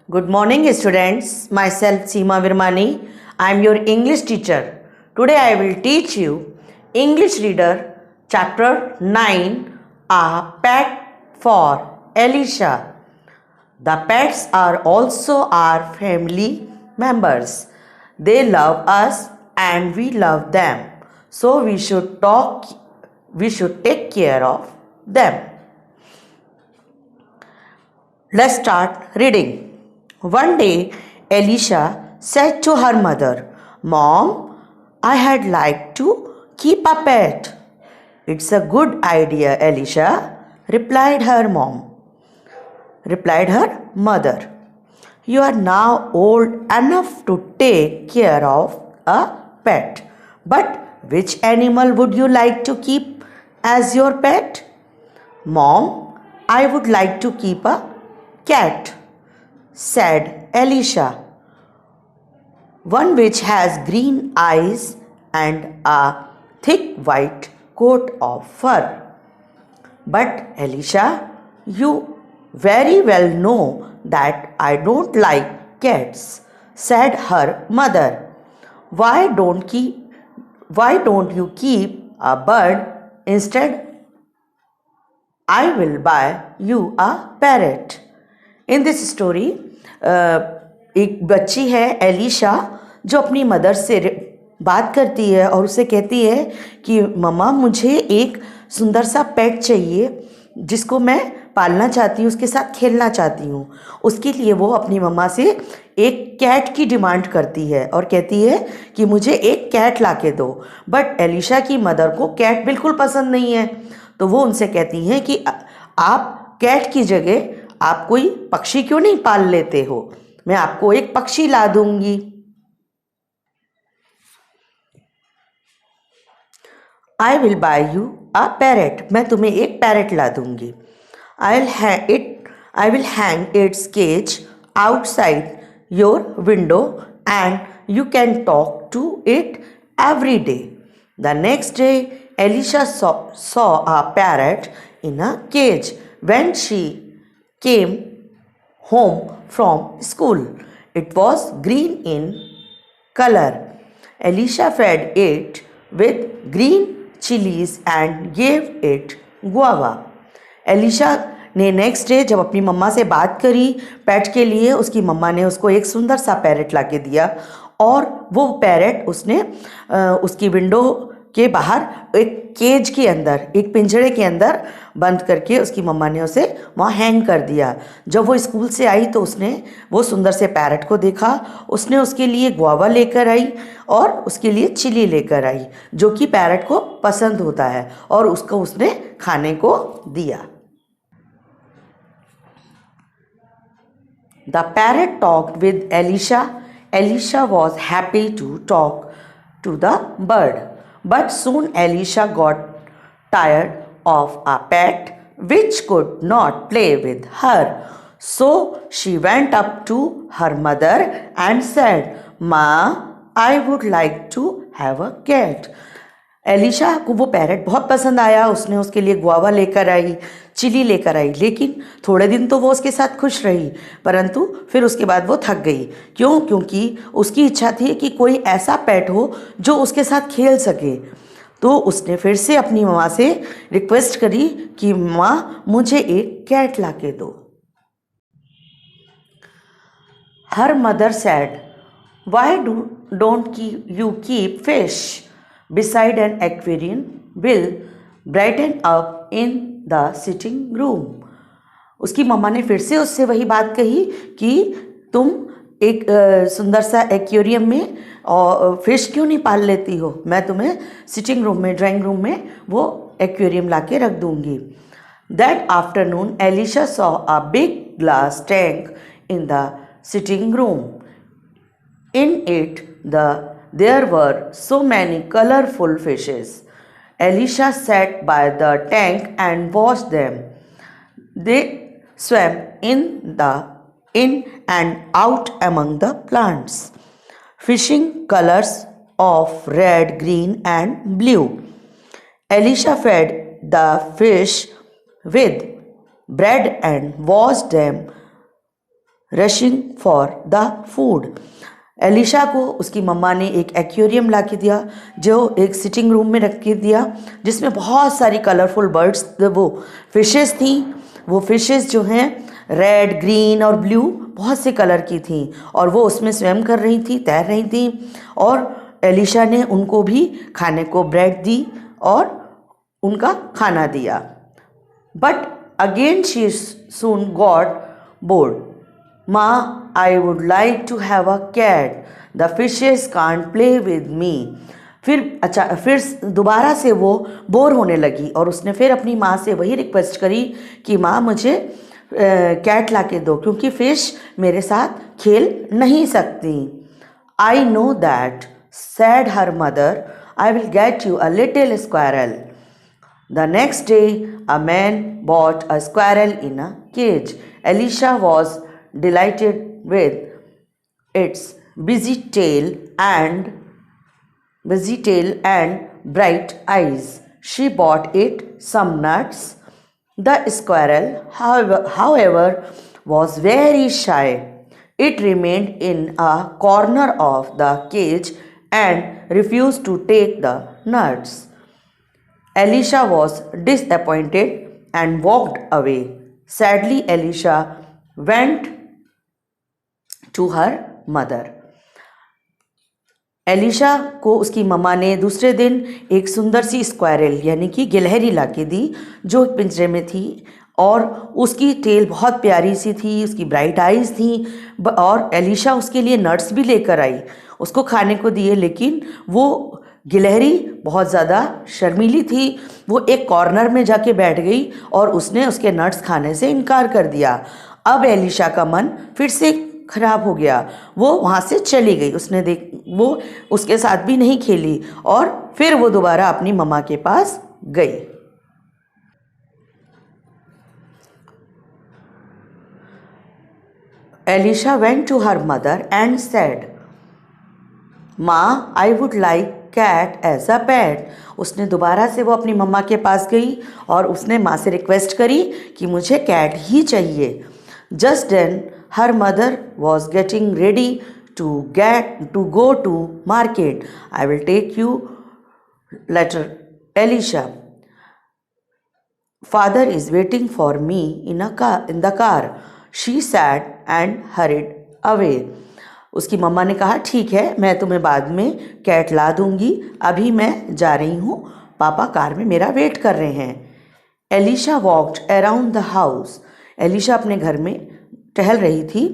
Good morning, students. Myself Seema Virmani. I am your English teacher. Today I will teach you English Reader Chapter 9, A Pet for Alicia. The pets are also our family members. They love us and we love them. So we should take care of them. Let's start reading. One day, Alicia said to her mother, Mom, I had liked to keep a pet. It's a good idea, Alicia, replied her mother. You are now old enough to take care of a pet. But which animal would you like to keep as your pet? Mom, I would like to keep a cat, said Alicia, one which has green eyes and a thick white coat of fur. But Alicia, you very well know that I don't like cats, said her mother. Why don't you keep a bird instead? I will buy you a parrot. In this story एक बच्ची है Elisha जो अपनी mother से बात करती है और उसे कहती है कि मम्मा मुझे एक सुंदर सा पेट चाहिए जिसको मैं पालना चाहती हूँ, उसके साथ खेलना चाहती हूँ। उसके लिए वो अपनी मम्मा से एक कैट की डिमांड करती है और कहती है कि मुझे एक कैट ला के दो। बट एलिशा की मदर को कैट बिल्कुल पसंद नहीं है, तो वो उनसे कहती हैं कि आप कैट की जगह आप कोई पक्षी क्यों नहीं पाल लेते हो, मैं आपको एक पक्षी ला दूंगी। I will buy you a parrot, मैं तुम्हें एक पैरेट ला दूंगी। I will hang its cage outside your window and you can talk to it every day. The next day Elisha saw a parrot in a cage when she came home from school. It was green in color. Alicia fed it with green chilies and gave it guava. Alicia ने next day जब अपनी मम्मा से बात करी PAT के लिए, उसकी मम्मा ने उसको एक सुंदर सा पैरेट ला के दिया और वो पैरेट उसने उसकी विंडो के बाहर एक केज के अंदर, एक पिंजरे के अंदर बंद करके उसकी मम्मा ने उसे वहाँ हैंग कर दिया। जब वो स्कूल से आई तो उसने वो सुंदर से पैरेट को देखा, उसने उसके लिए गुआवा लेकर आई और उसके लिए चिली लेकर आई जो कि पैरेट को पसंद होता है और उसको उसने खाने को दिया। The parrot talked with Alicia. Alicia was happy to talk to the bird. But soon Alicia got tired of a pet which could not play with her. So she went up to her mother and said, Ma, I would like to have a cat. Elisha को वो parrot बहुत पसंद आया, उसने उसके लिए guava लेकर आई, chilli लेकर आई, लेकिन थोड़े दिन तो वो उसके साथ खुश रही, परंतु फिर उसके बाद वो थक गई। क्यों? क्योंकि उसकी इच्छा थी कि कोई ऐसा पेट हो जो उसके साथ खेल सके। तो उसने फिर से अपनी माँ से रिक्वेस्ट करी कि माँ मुझे एक कैट ला के दो। Her mother sad, why don't you keep fish beside an aquarium will brighten up in the sitting room. उसकी मम्मा ने फिर से उससे वही बात कही कि तुम एक सुंदर सा एक्वेरियम में और फिश क्यों नहीं पाल लेती हो, मैं तुम्हें सिटिंग रूम में, ड्राइंग रूम में वो एक्वेरियम ला के रख दूंगी। That afternoon Alicia saw a big glass tank in the sitting room. In it there were so many colorful fishes. Alicia sat by the tank and watched them. They swam in and out among the plants, fishing colors of red, green, and blue. Alicia fed the fish with bread and watched them rushing for the food. Elisha को उसकी मम्मा ने एक aquarium ला के दिया, जो एक sitting room में रख के दिया, जिसमें बहुत सारी कलरफुल बर्ड्स, वो फिशेस थी। वो फिशेस जो हैं रेड, ग्रीन और ब्लू बहुत से कलर की थी, और वो उसमें स्विम कर रही थी, तैर रही थी। और एलिशा ने उनको भी खाने को ब्रेड दी और उनका खाना दिया। But again she soon got bored. माँ, I would like to have a cat, the fishes can't play with me. फिर दोबारा से वो बोर होने लगी, और उसने फिर अपनी माँ से वही रिक्वेस्ट करी कि माँ, मुझे कैट ला के दो, क्योंकि फिश मेरे साथ खेल नहीं सकती। I know that, said her mother, I will get you a little squirrel. The next day, a man bought a squirrel in a cage. Elisha was delighted with its busy tail and bright eyes. She bought it some nuts. The squirrel, however, was very shy. It remained in a corner of the cage and refused to take the nuts. Elisha was disappointed and walked away. Sadly, Elisha went to her mother. Elisha को उसकी मम्मा ने दूसरे दिन एक सुंदर सी squirrel यानी कि गिलहरी ला के दी, जो एक पिंजरे में थी, और उसकी टेल बहुत प्यारी सी थी, उसकी ब्राइट आइज़ थी। और एलिशा उसके लिए नट्स भी लेकर आई, उसको खाने को दिए, लेकिन वो गिलहरी बहुत ज़्यादा शर्मीली थी। वो एक कॉर्नर में जाके बैठ गई और उसने उसके नट्स खाने से इनकार कर दिया। अब एलिशा का मन फिर से खराब हो गया, वो वहाँ से चली गई। वो उसके साथ भी नहीं खेली, और फिर वो दोबारा अपनी मम्मा के पास गई। Elisha went to her mother and said, माँ, I would like cat as a pet. उसने दोबारा से वो अपनी मम्मा के पास गई और उसने माँ से रिक्वेस्ट करी कि मुझे कैट ही चाहिए। Just then her mother was getting ready to go to market. I will take you later, Elisha. Father is waiting for me in the car, she said and hurried away. उसकी मम्मा ने कहा, ठीक है, मैं तुम्हें बाद में कैट ला दूंगी, अभी मैं जा रही हूँ, पापा कार में मेरा वेट कर रहे हैं। Elisha walked around the house. Elisha अपने घर में टहल रही थी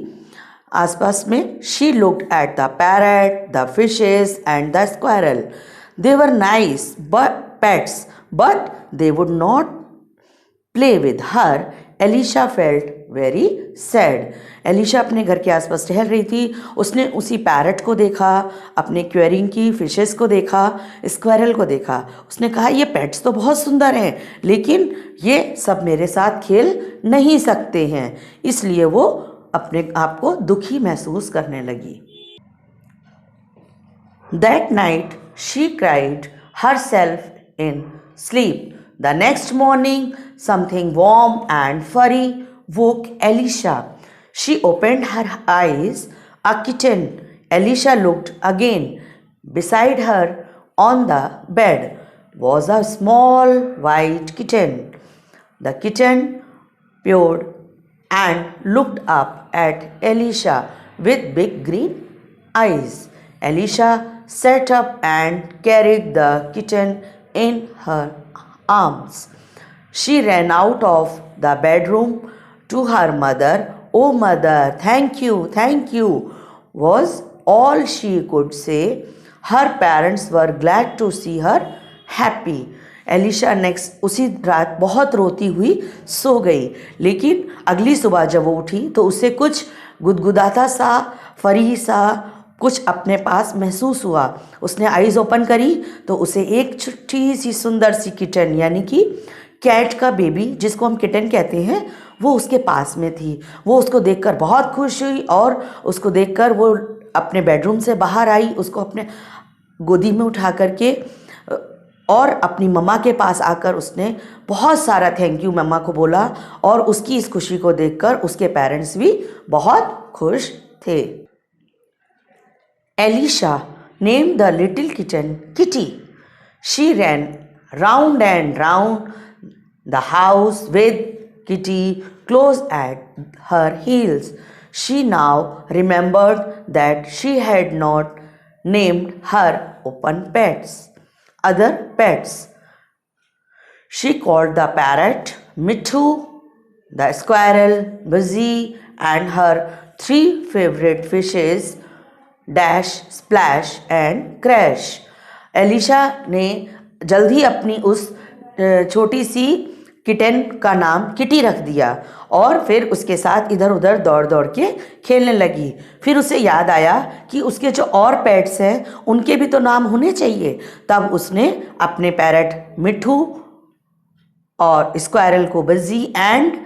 आसपास में। She looked at the parrot, the fishes and the squirrel. They were nice pets, but they would not play with her. Elisha felt very sad. Elisha अपने घर के आसपास टहल रही थी, उसने उसी पैरट को देखा, अपने क्वेरिंग की फिशेस को देखा, स्क्वायरल को देखा। उसने कहा, ये पेट्स तो बहुत सुंदर हैं, लेकिन ये सब मेरे साथ खेल नहीं सकते हैं। इसलिए वो अपने आप को दुखी महसूस करने लगी। That night she cried herself in sleep. The next morning, something warm and furry woke Elisha. She opened her eyes. A kitten. Elisha looked again. Beside her on the bed was a small white kitten. The kitten purred and looked up at Elisha with big green eyes. Elisha sat up and carried the kitten in her arms. She ran out of the bedroom to her mother. Oh mother, thank you, was all she could say. Her parents were glad to see her happy. Elisha next उसी रात बहुत रोती हुई सो गई, लेकिन अगली सुबह जब वो उठी तो उसे कुछ गुदगुदाता सा, फरी सा कुछ अपने पास महसूस हुआ। उसने आईज ओपन करी तो उसे एक छोटी सी सुंदर सी किटन यानी कि कैट का बेबी, जिसको हम किटन कहते हैं, वो उसके पास में थी। वो उसको देखकर बहुत खुश हुई और उसको देखकर वो अपने बेडरूम से बाहर आई, उसको अपने गोदी में उठा करके और अपनी मम्मा के पास आकर उसने बहुत सारा थैंक यू मम्मा को बोला। और उसकी इस खुशी को देखकर उसके पेरेंट्स भी बहुत खुश थे। Elisha named the little kitten Kitty. She ran round and round the house with Kitty close at her heels. She now remembered that she had not named her other pets. She called the parrot Mithu, the squirrel Buzzy, and her three favorite fishes dash splash and crash. Elisha ने जल्दी अपनी उस छोटी सी kitten का नाम kitty रख दिया और फिर उसके साथ इधर उधर दौड़ दौड़ के खेलने लगी। फिर उसे याद आया कि उसके जो और पेट्स हैं उनके भी तो नाम होने चाहिए। तब उसने अपने पैरट मिठू और स्क्वायरल को बजी एंड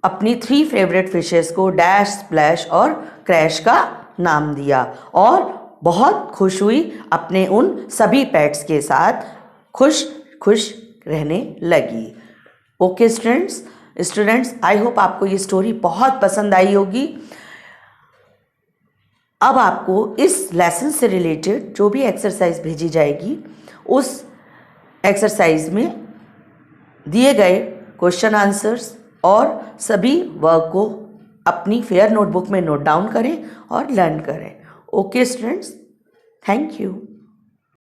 अपनी 3 फेवरेट फिशेस को डैश स्प्लैश और क्रैश का नाम दिया और बहुत खुश हुई अपने उन सभी पेट्स के साथ खुश खुश रहने लगी। ओके स्टूडेंट्स आई होप आपको ये स्टोरी बहुत पसंद आई होगी। अब आपको इस लेसन से रिलेटेड जो भी एक्सरसाइज भेजी जाएगी उस एक्सरसाइज में दिए गए क्वेश्चन आंसर्स और सभी वर्क को अपनी फेयर नोटबुक में नोट डाउन करें और लर्न करें। Okay students, thank you.